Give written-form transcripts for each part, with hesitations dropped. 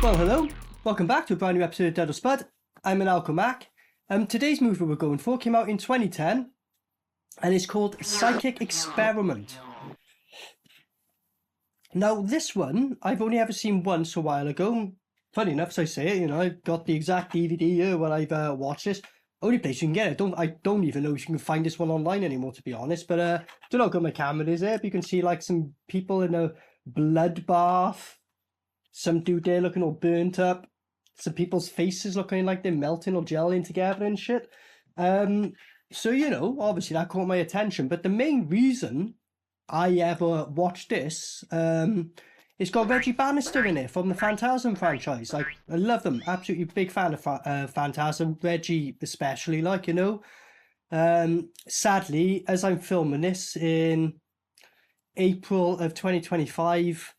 Well, hello. Welcome back to a brand new episode of DUD or Spud. I'm Maniacal Mac. Today's movie we're going for came out in 2010 and it's called Psychic Experiment. Now, this one I've only ever seen once a while ago. Funny enough, as I say it, I've got the exact DVD here when I've watched this. Only place you can get it. I don't even know if you can find this one online anymore, to be honest. But don't know how good my camera is there. But you can see like some people in a bloodbath. Some dude there looking all burnt up. Some people's faces looking like they're melting or gelling together and shit. So, obviously that caught my attention. But the main reason I ever watched this, it's got Reggie Bannister in it from the Phantasm franchise. Like, I love them. Absolutely big fan of Phantasm. Reggie especially, sadly, as I'm filming this in April of 2025,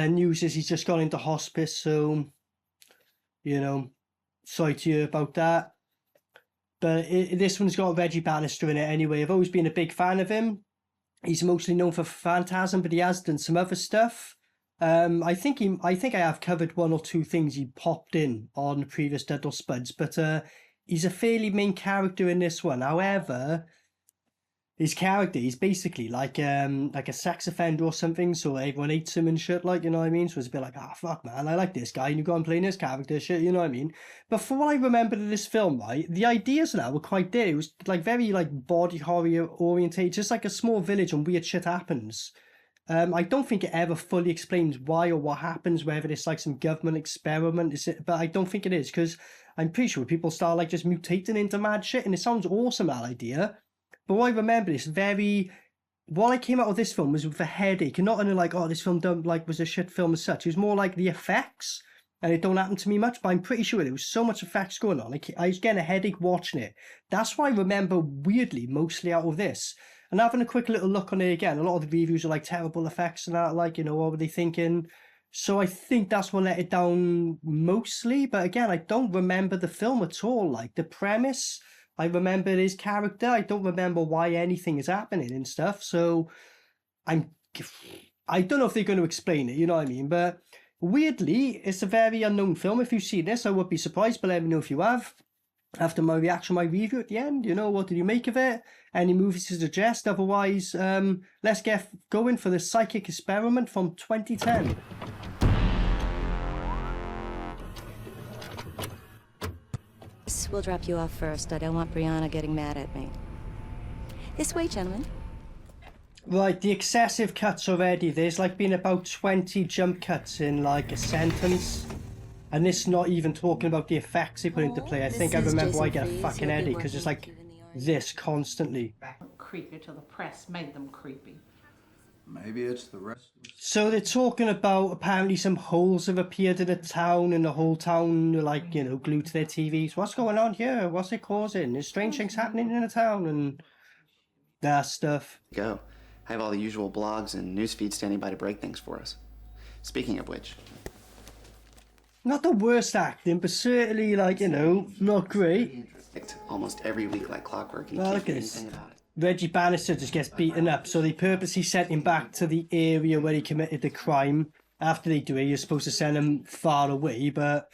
news is he's just gone into hospice, so, sorry to hear about that. But this one's got Reggie Bannister in it anyway. I've always been a big fan of him. He's mostly known for Phantasm, but he has done some other stuff. I think I have covered one or two things he popped in on previous DUD or Spuds, but he's a fairly main character in this one. However, his character is basically like a sex offender or something, so everyone hates him and shit, you know what I mean? So it's a bit like, fuck man, I like this guy, and you go on playing this character, shit, you know what I mean? But from what I remembered of this film, right, the ideas now were quite there. It was like very like body horror orientated, just like a small village and weird shit happens. I don't think it ever fully explains why or what happens, whether it's like some government experiment, but I don't think it is, because I'm pretty sure people start like just mutating into mad shit, and it sounds awesome, that idea. But what I remember is what I came out of this film was with a headache, and not only like, this film was a shit film as such. It was more like the effects, and it don't happen to me much, but I'm pretty sure there was so much effects going on. I was getting a headache watching it. That's what I remember weirdly, mostly out of this. And having a quick little look on it again, a lot of the reviews are like terrible effects and that, what were they thinking? So I think that's what let it down mostly. But again, I don't remember the film at all. Like the premise, I remember his character. I don't remember why anything is happening and stuff. So I don't know if they're going to explain it, you know what I mean? But weirdly, it's a very unknown film. If you've seen this, I would be surprised, but let me know if you have. After my reaction, my review at the end, what did you make of it? Any movies to suggest? Otherwise, let's get going for the Psychic Experiment from 2010. We'll drop you off first. I don't want Brianna getting mad at me. This way, gentlemen. Right, the excessive cuts already. There's been about 20 jump cuts in a sentence. And this not even talking about the effects they put into play. I think I remember why I get a fucking headache, because it's like this constantly. Creepy till the press made them creepy. Maybe it's the rest of us. So they're talking about apparently some holes have appeared in the town, and the whole town are glued to their TVs. What's going on here? What's it causing? There's strange things happening in the town and that stuff. Go. I have all the usual blogs and newsfeeds standing by to break things for us. Speaking of which... Not the worst acting, but certainly, not great. Almost every week like clockwork. You Well, can't look do at this. anything about it. Reggie Bannister just gets beaten up, so they purposely sent him back to the area where he committed the crime. After they do it, you're supposed to send him far away, but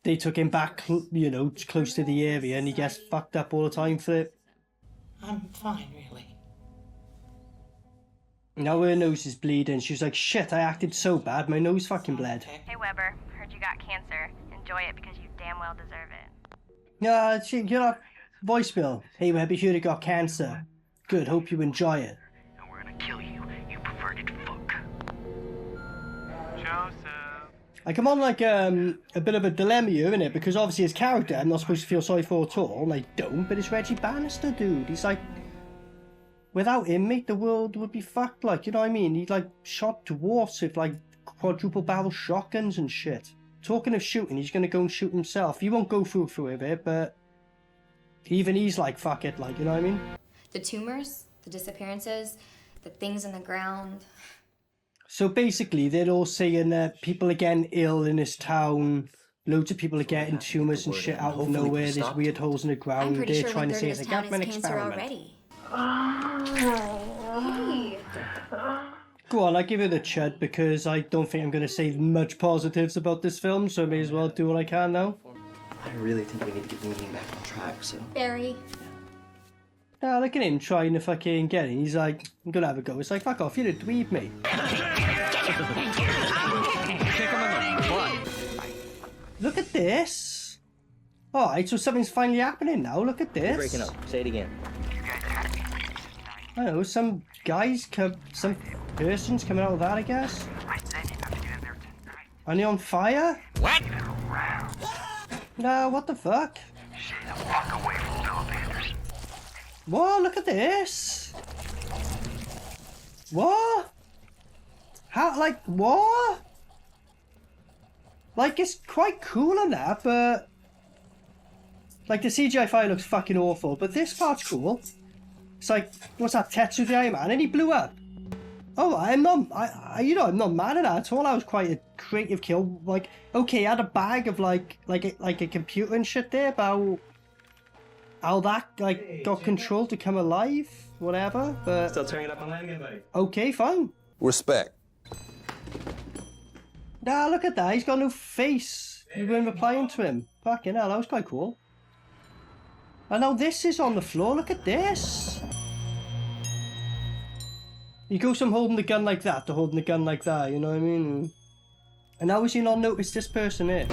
they took him back, close to the area, and he gets fucked up all the time for it. I'm fine, really. Now her nose is bleeding. She was like, shit, I acted so bad, my nose fucking bled. Hey Weber, heard you got cancer. Enjoy it because you damn well deserve it. Yeah, you're not voicemail. Hey Weber, heard you got cancer. Good, hope you enjoy it. And we're gonna kill you, you perverted fuck. Joseph. I'm on a bit of a dilemma here, innit? Because obviously his character I'm not supposed to feel sorry for at all, and I don't, but it's Reggie Bannister, dude. He's like, without him, mate, the world would be fucked, you know what I mean? He shot dwarfs with quadruple barrel shotguns and shit. Talking of shooting, he's gonna go and shoot himself. He won't go through with it, but even he's like, fuck it, you know what I mean? The tumors, the disappearances, the things in the ground. So basically, they're all saying that people are getting ill in this town. Loads of people are getting tumors and shit out of nowhere. There's weird holes in the ground. I'm pretty They're sure trying to say one-third it's of a this town government is cancer experiment. already. Hey. Go on, I give it a chud because I don't think I'm going to say much positives about this film, so I may as well do what I can now. I really think we need to get the meeting back on track, so... Barry. Now look at him trying to fucking get it. He's like, I'm going to have a go. It's like, fuck off, you're a dweeb, mate. Look at this. Alright, so something's finally happening now. Look at this. You're breaking up. Say it again. I don't know, some guys, some person's coming out of that, I guess. Are they on fire? What? No, what the fuck? Whoa, look at this. What? How, like, what? Like, it's quite cool and that, but... Like, the CGI fire looks fucking awful, but this part's cool. It's like, what's that, Tetsu the Iron Man? And he blew up. Oh, I'm not, I'm not mad at that at all. That was quite a creative kill. Like, okay, I had a bag of like a computer and shit there about how that like got controlled to come alive, whatever. But Still turning up on that again, buddy. okay, fine. Respect. Nah, look at that. He's got no face. You weren't replying to him. Fucking hell, that was quite cool. And now this is on the floor. Look at this. He goes from holding the gun like that to holding the gun like that, you know what I mean? And how has he not noticed this person here?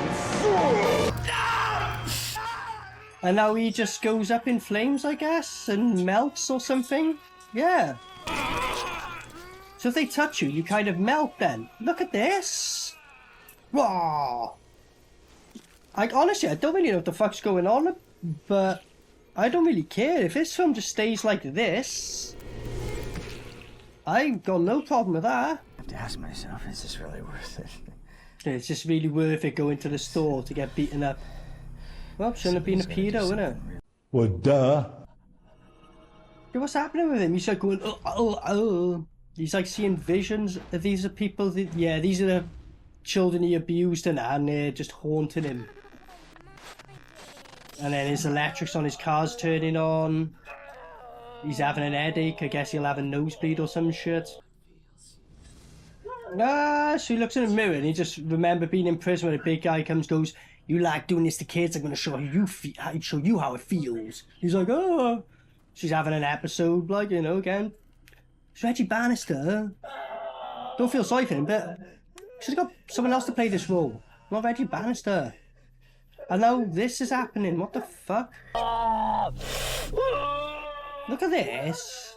And now he just goes up in flames, I guess, and melts or something? Yeah. So if they touch you, you kind of melt then. Look at this. Wow. Like, honestly, I don't really know what the fuck's going on, but I don't really care. If this film just stays like this, I've got no problem with that. I have to ask myself, is this really worth it? It's just really worth it going to the store to get beaten up. Well, shouldn't have been a pedo, innit? Well, duh. Yeah, what's happening with him? He's like going, oh. He's like seeing visions. These are people, yeah, these are the children he abused and they're just haunting him. And then his electrics on his car's turning on. He's having an headache. I guess he'll have a nosebleed or some shit. So he looks in the mirror and he just remember being in prison when a big guy comes, goes, "You like doing this to kids? I'm going to show you how it feels." He's like, oh. She's having an episode, like, you know, again. It's Reggie Bannister. Don't feel sorry for him, but should have got someone else to play this role. Not Reggie Bannister. And now this is happening. What the fuck? Look at this.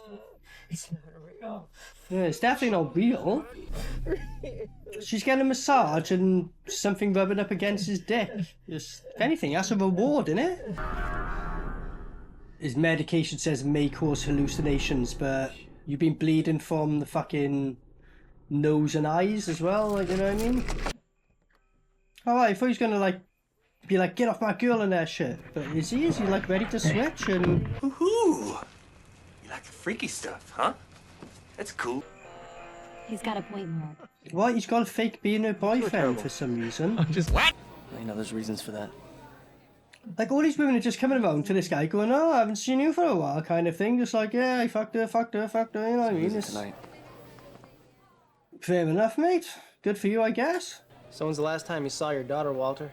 It's not real. Yeah, it's definitely not real. She's getting a massage and something rubbing up against his dick. Just, if anything, that's a reward, isn't it? His medication says may cause hallucinations, but you've been bleeding from the fucking nose and eyes as well, like, you know what I mean? Alright, I thought he was gonna, like, be like, get off my girl and that shit. But is he like ready to switch and... Woohoo! You like the freaky stuff, huh? That's cool. He's got a point in that. What? He's got a fake being her boyfriend for some reason. What? I know there's reasons for that. Like, all these women are just coming around to this guy going, oh, I haven't seen you for a while, kind of thing. Just like, yeah, I fucked her, you know what I mean? It's... Tonight. Fair enough, mate. Good for you, I guess. So when's the last time you saw your daughter, Walter?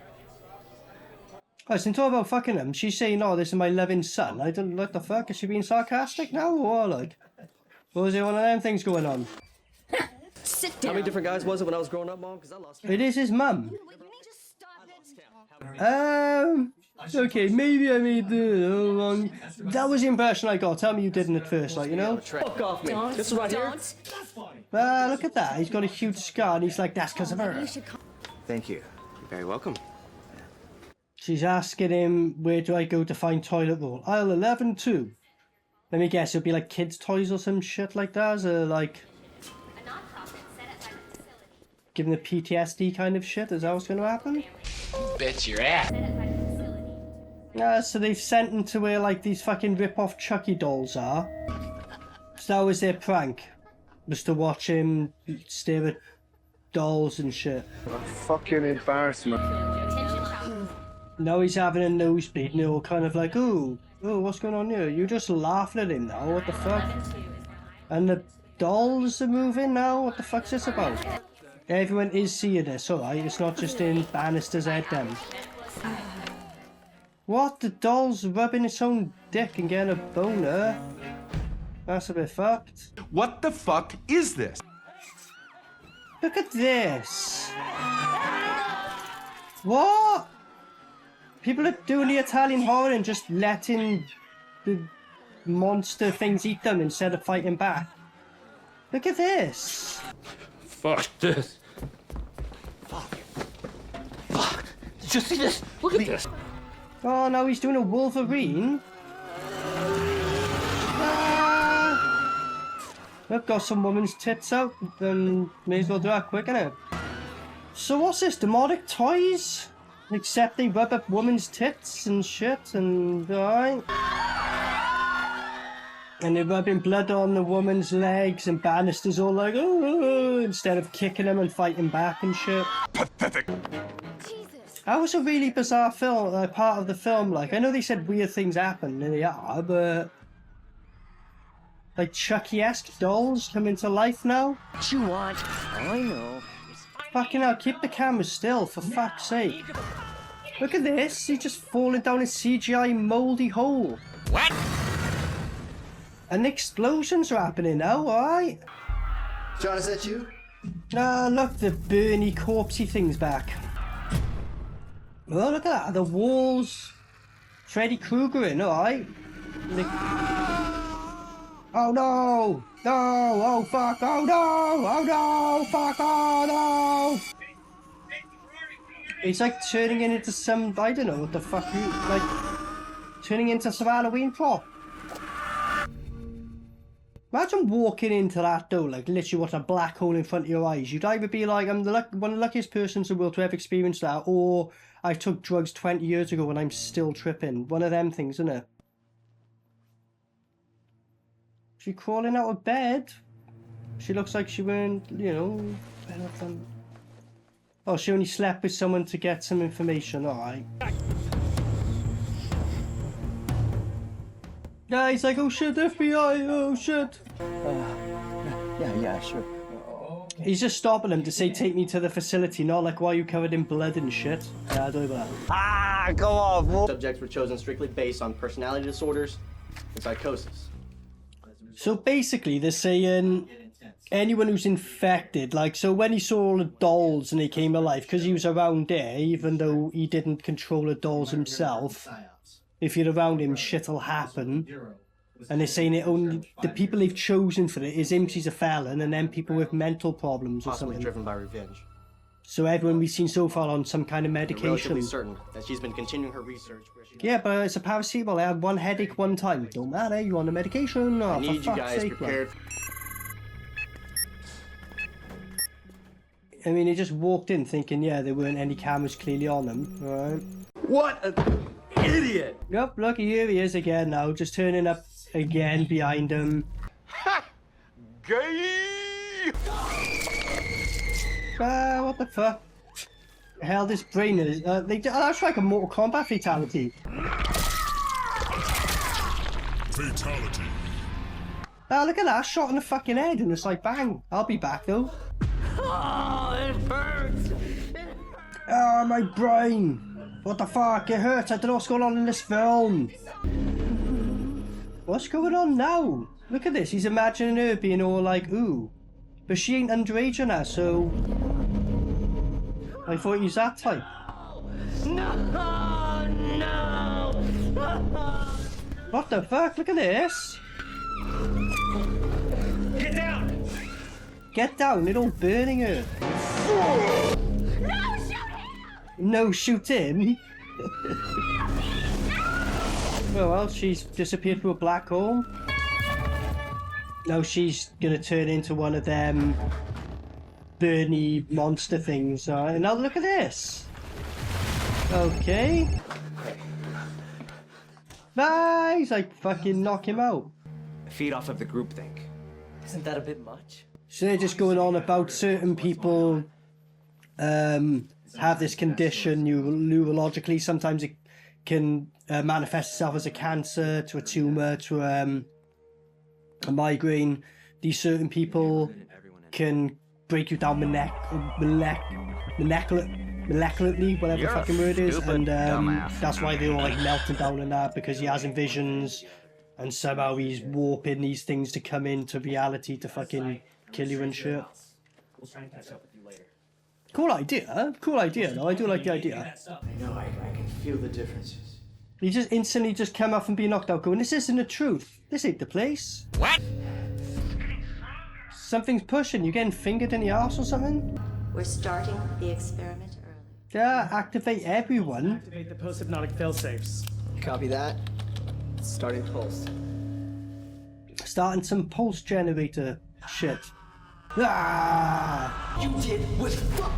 I was talking about fucking him. She's saying, oh, this is my loving son. I don't, what the fuck? Is she being sarcastic now, or like? Or is there one of them things going on? Sit How down. many different guys was it when I was growing up, Mom? Because I lost It is his mum. Okay, maybe I made the wrong... That was the impression I got. Tell me you didn't at first, like, you know? Fuck off me. Don't. This is right here. Don't. Look at that. He's got a huge scar and he's like, that's because of her. You should call. Thank you. You're very welcome. She's asking him, where do I go to find toilet roll? Aisle 11 too. Let me guess, it'll be like kids' toys or some shit like that? So like... Giving the PTSD kind of shit? Is that what's going to happen? Bet your ass. So they've sent him to where like these fucking rip-off Chucky dolls are. So that was their prank. Was to watch him stare at dolls and shit. Fucking embarrassment. Now he's having a nosebleed and they're all kind of like, oh, what's going on here? You're just laughing at him now, what the fuck? And the dolls are moving now? What the fuck's this about? Everyone is seeing this, alright? It's not just in Bannister's head then. What? The doll's rubbing its own dick and getting a boner? That's a bit fucked. What the fuck is this? Look at this. What? People are doing the Italian horror and just letting the monster things eat them instead of fighting back. Look at this. Fuck this. Fuck. Did you see this? Look at this. Oh, now he's doing a Wolverine. Look, got some woman's tits out, then may as well do that quick, innit? So what's this, demonic toys? Except they rub up women's tits and shit, and alright. And they're rubbing blood on the woman's legs, and Bannister's all like, oh, instead of kicking him and fighting back and shit. Pathetic. That was a really bizarre film, part of the film. Like, I know they said weird things happen, and they are, but like Chucky-esque dolls come into life now. What you want? I know. Fucking hell, keep the camera still, for fuck's sake. Look at this, he's just falling down a CGI mouldy hole. What? And explosions are happening now, alright? John, is that you? Ah, look, the Bernie corpsey thing's back. Oh, look at that, the walls. Freddy Krueger in, alright? Oh no! No! Oh fuck! Oh no! Oh no! Fuck! Oh no! It's like turning into some, I don't know what the fuck, like turning into some Halloween prop. Imagine walking into that though, like literally what a black hole in front of your eyes. You'd either be like, I'm one of the luckiest persons in the world to have experienced that, or I took drugs 20 years ago and I'm still tripping. One of them things, isn't it? She crawling out of bed. She looks like she weren't, you know, oh, she only slept with someone to get some information, alright. Yeah, he's like, oh shit, FBI, oh shit. Yeah, sure. He's just stopping him to say, take me to the facility, not like, why are you covered in blood and shit? Yeah, I don't know that. Ah, go on. Subjects were chosen strictly based on personality disorders and psychosis. So basically, they're saying anyone who's infected, like, so when he saw all the dolls and they came alive, because he was around there, even though he didn't control the dolls himself, if you're around him, shit'll happen. And they're saying it only, the people they've chosen for it is him, 'cause he's a felon, and then people with mental problems or Possibly something. driven by revenge. So everyone we've seen so far on some kind of We're medication. relatively certain that she's been continuing her research where she... Yeah, but it's a paracetamol. I had one headache one time. Don't matter, you're on the medication. Oh, I for need you fuck's guys sake, prepared. I mean, he just walked in thinking, yeah, there weren't any cameras clearly on him. Alright. What an idiot! Yep, look, here he is again now, just turning up again behind him. Ha! Gay! Ah, what the fuck? The hell, this brain is. That's like a Mortal Kombat fatality. Fatality. Ah, look at that, shot in the fucking head, and it's like, bang, I'll be back though. Oh, it hurts! Oh, my brain! What the fuck, it hurts, I don't know what's going on in this film. What's going on now? Look at this, he's imagining her being all like, ooh. But she ain't underage on her, so... I thought he was that type. No! What the fuck, look at this. Get down! Get down, they're all burning her. No, shoot him! Well, she's disappeared through a black hole. Now she's gonna turn into one of them Bernie monster things. Alright, now look at this. Okay. Nice! Like fucking knock him out. Feed off of the groupthink. Isn't that a bit much? So they're just going on about certain people have this condition neurologically. Sometimes it can manifest itself as a cancer, to a tumor, to a migraine, these certain people can break you down molecularly, whatever the fucking word is, and that's why they're all like melting down and that, because he has visions, and somehow he's warping these things to come into reality to fucking kill you and shit. We'll try and catch up with you later. Cool idea though, I do like the idea. I know, I can feel the differences. You just instantly just come off and be knocked out going, this isn't the truth, this ain't the place. What? Something's pushing, you're getting fingered in the arse or something? We're starting the experiment early. Yeah, activate everyone. Activate the post-hypnotic failsafes. Copy that. Starting pulse. Starting some pulse generator shit. Ah! You did what fuck?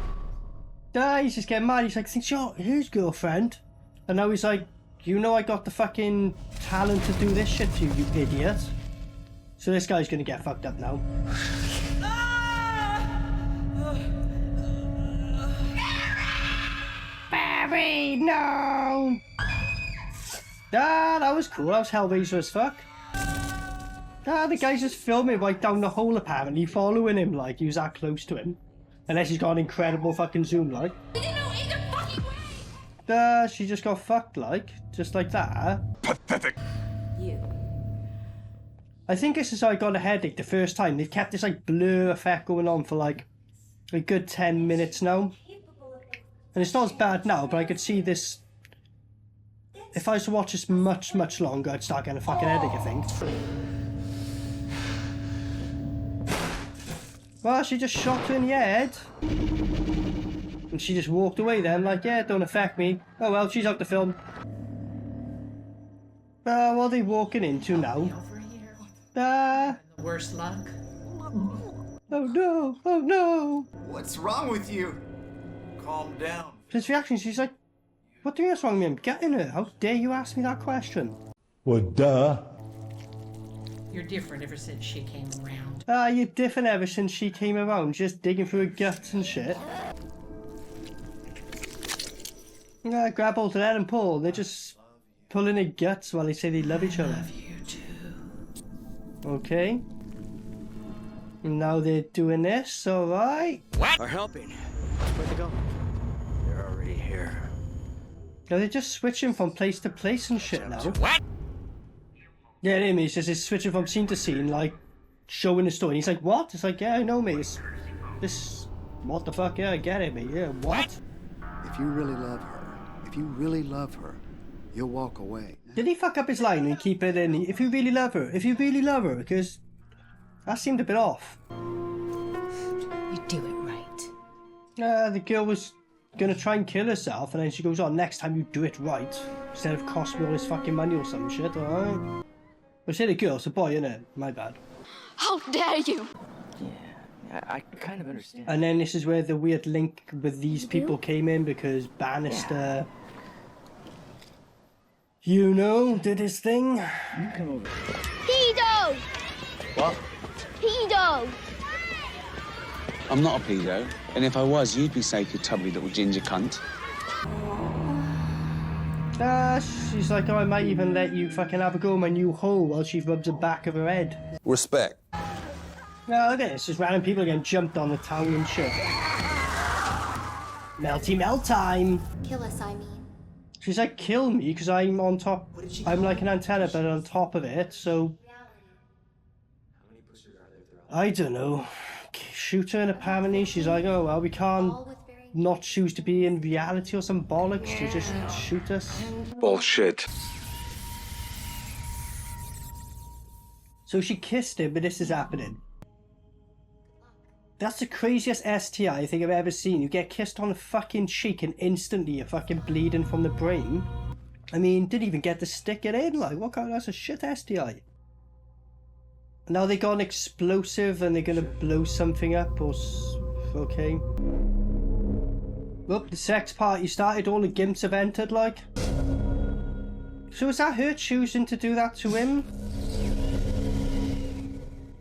He's just getting mad. He's like, thinks you're his girlfriend. And now he's like, you know I got the fucking talent to do this shit to you, you idiot. So this guy's gonna get fucked up now. Barry, no! That was cool. That was Hellraiser as fuck. The guy's just filming right down the hole apparently, following him like he was that close to him. Unless he's got an incredible fucking zoom like. She just got fucked like, just like that. Pathetic. You. I think this is how I got a headache the first time. They've kept this like blur effect going on for like a good 10 minutes now. And it's not as bad now, but I could see this. If I was to watch this much longer, I'd start getting a fucking headache, I think. Well, she just shot her in the head. And she just walked away then, like, yeah, don't affect me. Oh well, she's out the film. What are they walking into now? Over here. Worse luck. Oh no, oh no. What's wrong with you? Calm down. His reaction, she's like, what do you think wrong with me? I'm getting her. How dare you ask me that question? Well, duh. You're different ever since she came around. You're different ever since she came around, just digging through her guts and shit. Grab hold of that and pull. They're just pulling their guts while they say they love each other. Love you too. Okay. And now they're doing this, alright. What? Are helping. Where'd they go? They're already here. Now they're just switching from place to place and shit now. What? Yeah, it is. It's switching from scene to scene, like, showing the story. He's like, what? It's like, yeah, I know, mate. It's this, what the fuck? Yeah, I get it, mate. Yeah, what? If you really love her, you'll walk away. Did he fuck up his line and keep it in? If you really love her, because that seemed a bit off. You do it right. The girl was gonna try and kill herself, and then she goes, oh, next time you do it right, instead of cost me all this fucking money or some shit, alright? But say the girl, it's a boy, innit? My bad. How dare you! Yeah, I kind of understand. And then this is where the weird link with these people came in, because Bannister, you know, did his thing. You come over. Pedo! What? Pedo! I'm not a pedo, and if I was, you'd be safe, you tubby little ginger cunt. She's like, oh, I might even let you fucking have a go at my new hole while she rubs the back of her head. Respect. Now look at this, just random people getting jumped on the town and shit. Melty melt time! Kill us, I mean. She's like, kill me, because I'm on top. I'm like an antenna, but on top of it, so. I don't know. Shoot her, and apparently she's like, oh, well, we can't not choose to be in reality or some bollocks to just shoot us. Bullshit. So she kissed him, but this is happening. That's the craziest STI I think I've ever seen. You get kissed on the fucking cheek and instantly you're fucking bleeding from the brain. I mean, didn't even get to stick it in. Like, what kind of, that's a shit STI. Now they got an explosive and they're gonna blow something up or... okay. Look, the sex party started, all the gimps have entered, like. So is that her choosing to do that to him?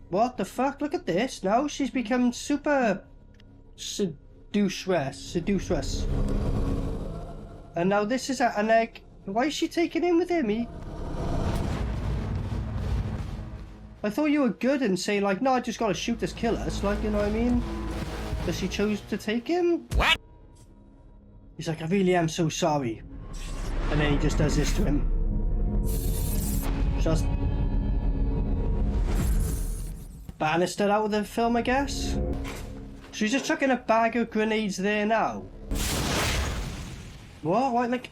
What the fuck? Look at this. Now she's become super seduceress. And now this is an egg. Why is she taking in with him? I thought you were good and say like, no, I just gotta shoot this killer. It's like, you know what I mean? But she chose to take him? What? He's like, I really am so sorry. And then he just does this to him. Just Bannister out of the film, I guess. She's just chucking a bag of grenades there now. What? What? Like,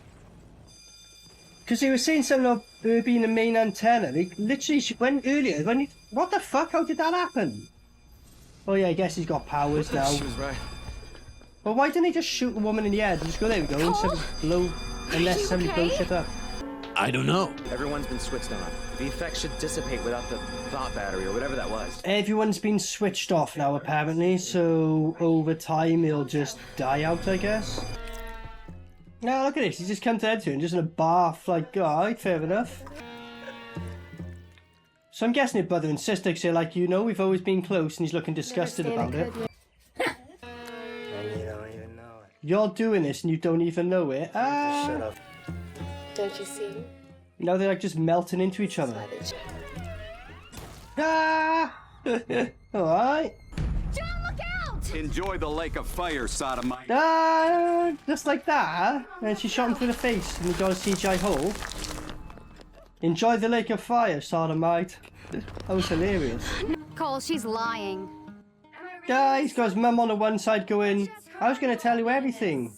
because they were saying something about her being the main antenna. Like, literally, she went earlier. What the fuck? How did that happen? Oh yeah, I guess he's got powers now. She was right. Well, why didn't he just shoot the woman in the head and just go, there we go, instead of blow, unless somebody blows shit up? I don't know. Everyone's been switched on. The effect should dissipate without the thought battery or whatever that was. Everyone's been switched off now, apparently, so over time he'll just die out, I guess. Now look at this, he's just come to head to him, just in a bath, like, alright, fair enough. So I'm guessing they're brother and sister, because they're like, you know, we've always been close, and he's looking disgusted about it. And you don't even know it. You're doing this and you don't even know it. Ah! Shut up. Don't you see? Now they're like just melting into each other. Ah! Alright. John, look out! Enjoy the lake of fire, sodomite. Ah! Just like that. And she shot him through the face and he got a CGI hole. Enjoy the lake of fire, sodomite. That was hilarious. Cole, she's lying. Ah, he's got his mum on the one side going, I was going to tell you everything.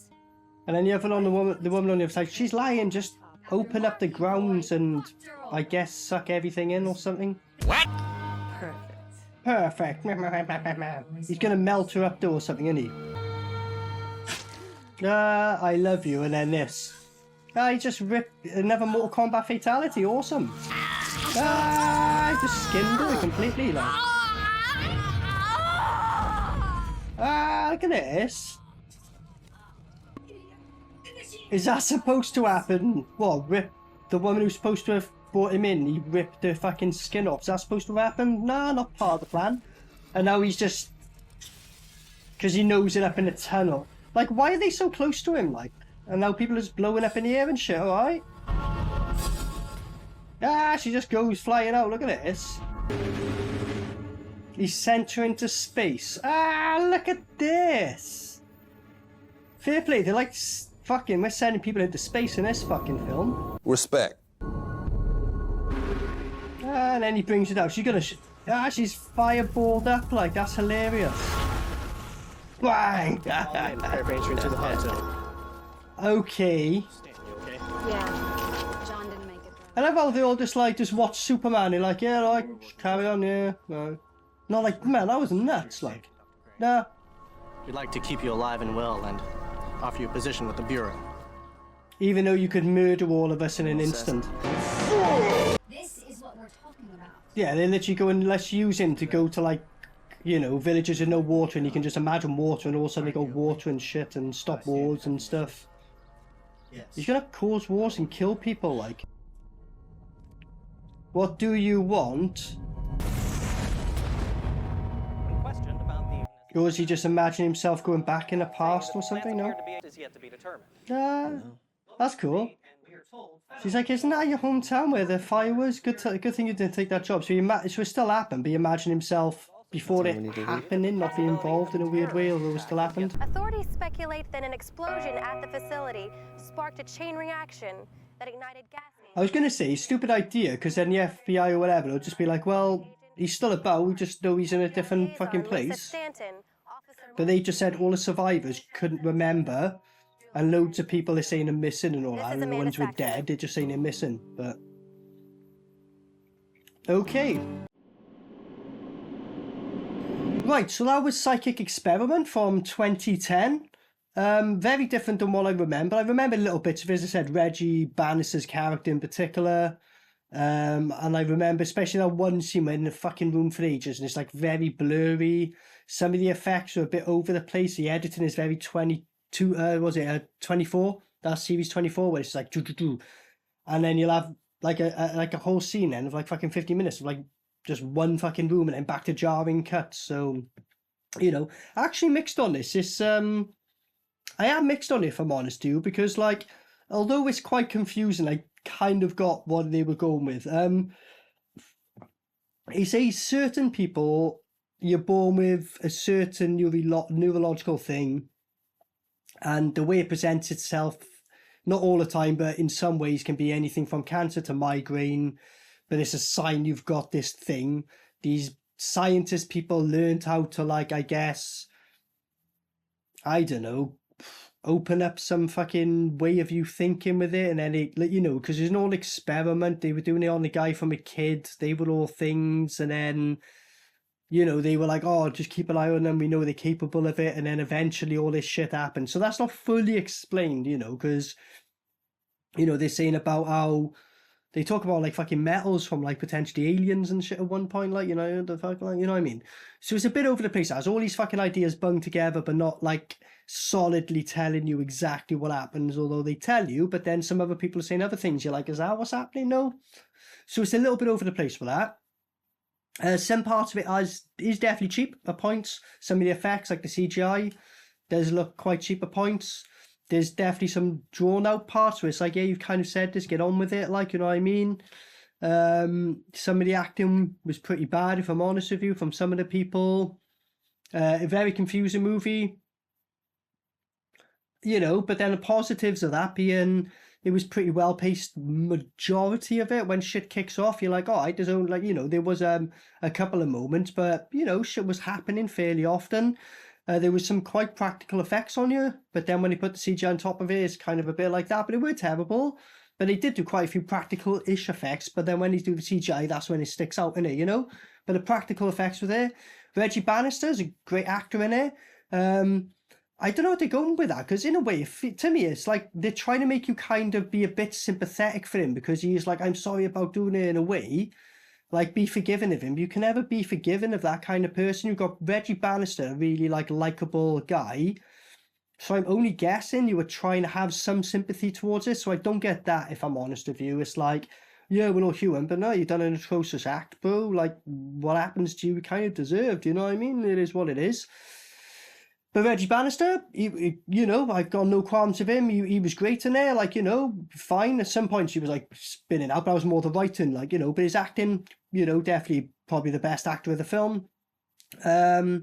And then the other on the woman on the other side, she's lying, just open up the grounds and, I guess, suck everything in or something. What? Perfect. He's going to melt her up though or something, isn't he? Ah, I love you, and then this. Ah, he just ripped another Mortal Kombat fatality, awesome. Ah, he just skinned her completely, like. Ah, look at this. Is that supposed to happen? What, rip the woman who's supposed to have brought him in, he ripped her fucking skin off. Is that supposed to happen? Nah, not part of the plan. And now he's just... because he knows it up in the tunnel. Like, why are they so close to him, like? And now people are just blowing up in the air and shit, alright? Ah, she just goes flying out, look at this. He sent her into space. Ah, look at this! Fair play, they're like, fucking, we're sending people into space in this fucking film. Respect. Ah, and then he brings it out. She's gonna, she's fireballed up, like, that's hilarious. Bang! Into the hotel. Okay. Yeah. John didn't make it. I love how they all just like, just watch Superman. They're like, yeah, like, just carry on, yeah. No. Not like, man, that was nuts, like. Nah. We'd like to keep you alive and well and offer you a position with the Bureau. Even though you could murder all of us in an instant. This is what we're talking about. Yeah, they literally go and let's use him to go to like, you know, villages with no water, and you can just imagine water, and all of a sudden they go water and shit and stop wars and stuff. He's gonna cause wars and kill people, like. What do you want? Or is he just imagining himself going back in the past or something? No? That's cool. She's like, isn't that your hometown where the fire was? Good thing you didn't take that job. So it would still happen, but you imagine himself before it happening, not be involved in a weird way, although it still happened. Authorities speculate that an explosion at the facility sparked a chain reaction that ignited gas. I was going to say, stupid idea, because then the FBI or whatever will just be like, well, he's still about, we just know he's in a different fucking place. But they just said all the survivors couldn't remember, and loads of people are saying they're missing and all that, and the ones who are dead, they're just saying they're missing, but... Okay. Right, so that was Psychic Experiment from 2010. Very different than what I remember. I remember little bits of it, as I said, Reggie Bannister's character in particular. And I remember especially that one scene when in the fucking room for ages and it's like very blurry. Some of the effects are a bit over the place. The editing is very 24? That series 24 where it's like doo-doo-doo. And then you'll have like a whole scene then of like fucking 50 minutes of like just one fucking room and then back to jarring cuts. So, you know, actually mixed on this. It's I am mixed on it, if I'm honest with you, because like although it's quite confusing, I kind of got what they were going with. he says certain people, you're born with a certain neurological thing, and the way it presents itself, not all the time, but in some ways can be anything from cancer to migraine, but it's a sign you've got this thing. These scientist people learned how to, like, I guess, I don't know, open up some fucking way of you thinking with it, and then it, you know, because there's an old experiment, they were doing it on the guy from a kid, they were all things, and then, you know, they were like, oh, just keep an eye on them, we know they're capable of it, and then eventually all this shit happened. So that's not fully explained, you know, because, you know, they're saying about how they talk about, like, fucking metals from, like, potentially aliens and shit at one point, like, you know, the fuck, like, you know what I mean? So it's a bit over the place. It has all these fucking ideas bunged together, but not, like, solidly telling you exactly what happens, although they tell you, but then some other people are saying other things. You're like, is that what's happening? No. So it's a little bit over the place with that. Some parts of it is definitely cheap at points. Some of the effects, like the CGI, does look quite cheap at points. There's definitely some drawn out parts where it's like, yeah, you've kind of said this, get on with it, like, you know what I mean? Some of the acting was pretty bad, if I'm honest with you, from some of the people. A very confusing movie, you know, but then the positives of that being, it was pretty well paced majority of it. When shit kicks off, you're like, oh, there's only, like, you know, there was a couple of moments, but, you know, shit was happening fairly often. There was some quite practical effects on you, but then when they put the CGI on top of it, it's kind of a bit like that, but it weren't terrible. But they did do quite a few practical-ish effects, but then when they do the CGI, that's when it sticks out, innit, you know? But the practical effects were there. Reggie Bannister is a great actor in it. I don't know what they're going with that, because in a way, to me, it's like they're trying to make you kind of be a bit sympathetic for him, because he's like, I'm sorry about doing it in a way. Like, be forgiving of him. You can never be forgiving of that kind of person. You've got Reggie Bannister, a really, like, likable guy. So I'm only guessing you were trying to have some sympathy towards it. So I don't get that, if I'm honest with you. It's like, yeah, we're all human, but no, you've done an atrocious act, bro. Like, what happens to you, you kind of deserved, you know what I mean? It is what it is. But Reggie Bannister, he, you know, I've got no qualms with him. He was great in there, like, you know, fine. At some points he was, like, spinning out, but I was more the writing, like, you know, but his acting, you know, definitely probably the best actor of the film. There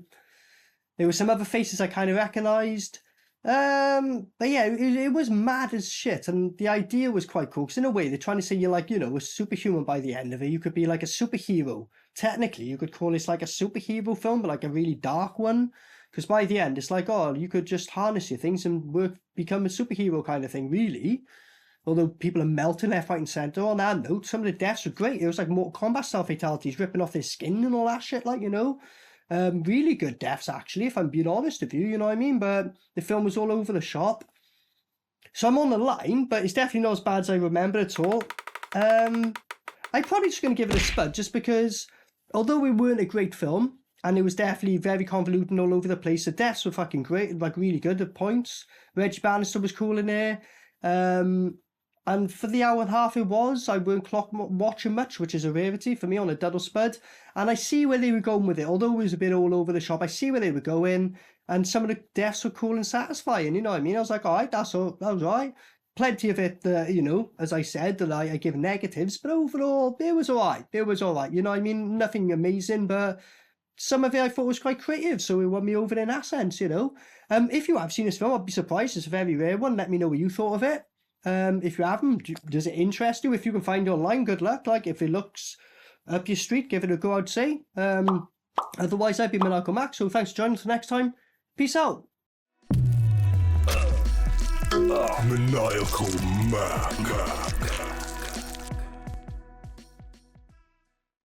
were some other faces I kind of recognised. But yeah, it was mad as shit, and the idea was quite cool, because in a way, they're trying to say you're, like, you know, a superhuman by the end of it. You could be, like, a superhero. Technically, you could call this, like, a superhero film, but, like, a really dark one. Because by the end, it's like, oh, you could just harness your things and become a superhero kind of thing, really. Although people are melting left, right, and centre. On that note, some of the deaths were great. It was like Mortal Kombat style fatalities, ripping off their skin and all that shit, like, you know. Really good deaths, actually, if I'm being honest with you, you know what I mean? But the film was all over the shop. So I'm on the line, but it's definitely not as bad as I remember at all. I'm probably just going to give it a spud, just because, although it weren't a great film, and it was definitely very convoluted and all over the place, the deaths were fucking great, like really good at points. Reggie Bannister was cool in there. And for the hour and a half it was, I weren't clock watching much, which is a rarity for me on a Duddle Spud. And I see where they were going with it. Although it was a bit all over the shop, I see where they were going. And some of the deaths were cool and satisfying, you know what I mean? I was like, all right, that was all right. Plenty of it, you know, as I said, that I give negatives. But overall, it was all right. It was all right. You know what I mean? Nothing amazing, but some of it I thought was quite creative, so it won me over in that sense, you know. If you have seen this film, I'd be surprised. It's a very rare one. Let me know what you thought of it. If you haven't, does it interest you? If you can find it online, good luck. Like, if it looks up your street, give it a go, I'd say. Otherwise, I've been Maniacal Max, so thanks for joining us next time. Peace out. Maniacal Max.